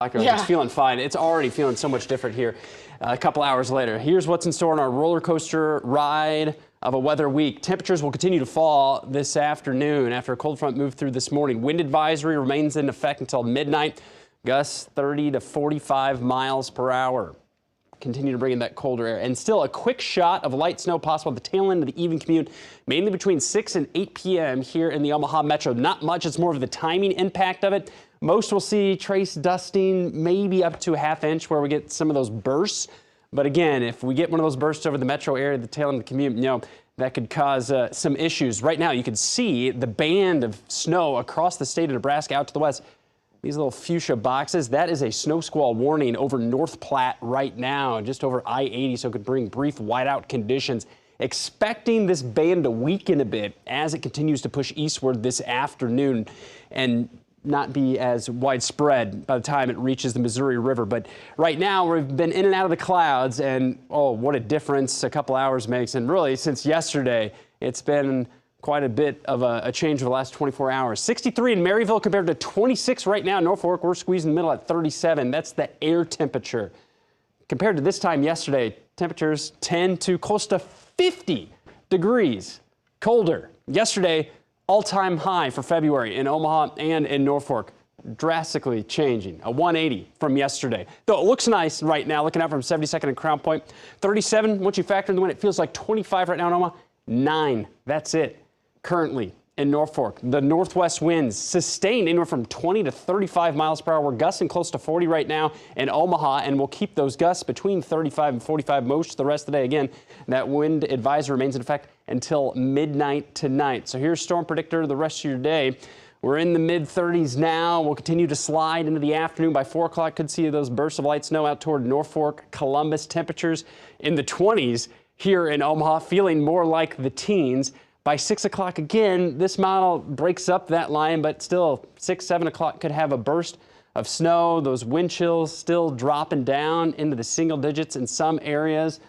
It's feeling fine. It's already feeling so much different here a couple hours later. Here's what's in store on our roller coaster ride of a weather week. Temperatures will continue to fall this afternoon after a cold front moved through this morning. Wind advisory remains in effect until midnight. Gusts 30 to 45 miles per hour. Continue to bring in that colder air. And still a quick shot of light snow possible at the tail end of the evening commute, mainly between 6 and 8 p.m. here in the Omaha Metro. Not much. It's more of the timing impact of it. Most will see trace dusting, maybe up to a ½ inch where we get some of those bursts. But again, if we get one of those bursts over the metro area at the tail end of the commute, that could cause some issues. Right now, you can see the band of snow across the state of Nebraska out to the west. These little fuchsia boxes, that is a snow squall warning over North Platte right now, just over I-80, so it could bring brief whiteout conditions. Expecting this band to weaken a bit as it continues to push eastward this afternoon and not be as widespread by the time it reaches the Missouri River. But right now, we've been in and out of the clouds, and oh, what a difference a couple hours makes. And really, since yesterday, it's been quite a bit of a change over the last 24 hours. 63 in Maryville compared to 26 right now in Norfolk. We're squeezing in the middle at 37. That's the air temperature. Compared to this time yesterday, temperatures 10 to close to 50 degrees colder. Yesterday, all-time high for February in Omaha and in Norfolk. Drastically changing, a 180 from yesterday. Though it looks nice right now, looking out from 72nd and Crown Point. 37, once you factor in the wind, it feels like 25 right now in Omaha. 9, that's it. Currently in Norfolk, the northwest winds sustained anywhere from 20 to 35 miles per hour. We're gusting close to 40 right now in Omaha, and we'll keep those gusts between 35 and 45 most of the rest of the day. Again, that wind advisory remains in effect until midnight tonight. So here's Storm Predictor the rest of your day. We're in the mid-30s now. We'll continue to slide into the afternoon. By 4 o'clock, could see those bursts of light snow out toward Norfolk, Columbus. Temperatures in the 20s here in Omaha, feeling more like the teens. By 6 o'clock again, this model breaks up that line, but still 6, 7 o'clock could have a burst of snow. Those wind chills still dropping down into the single digits in some areas.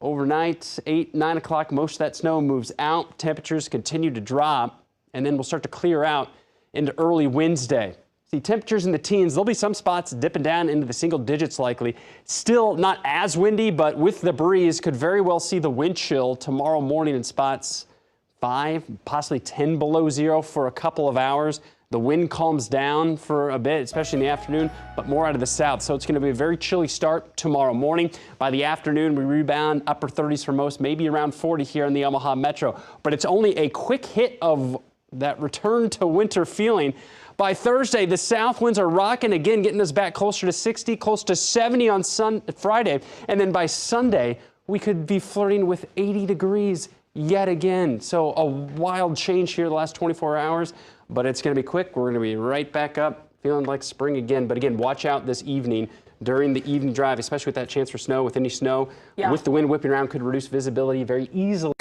Overnight, 8, 9 o'clock, most of that snow moves out. Temperatures continue to drop, and then we'll start to clear out into early Wednesday. See, temperatures in the teens, there'll be some spots dipping down into the single digits likely. Still not as windy, but with the breeze, could very well see the wind chill tomorrow morning in spots 5, possibly 10 below zero for a couple of hours. The wind calms down for a bit, especially in the afternoon, but more out of the south. So it's going to be a very chilly start tomorrow morning. By the afternoon, we rebound upper 30s for most, maybe around 40 here in the Omaha Metro. But it's only a quick hit of that return to winter feeling. By Thursday, the south winds are rocking again, getting us back closer to 60, close to 70 on Friday. And then by Sunday, we could be flirting with 80 degrees yet again. So a wild change here the last 24 hours, but it's going to be quick. We're going to be right back up, feeling like spring again. But again, watch out this evening during the evening drive, especially with that chance for snow. With any snow, with the wind whipping around, could reduce visibility very easily.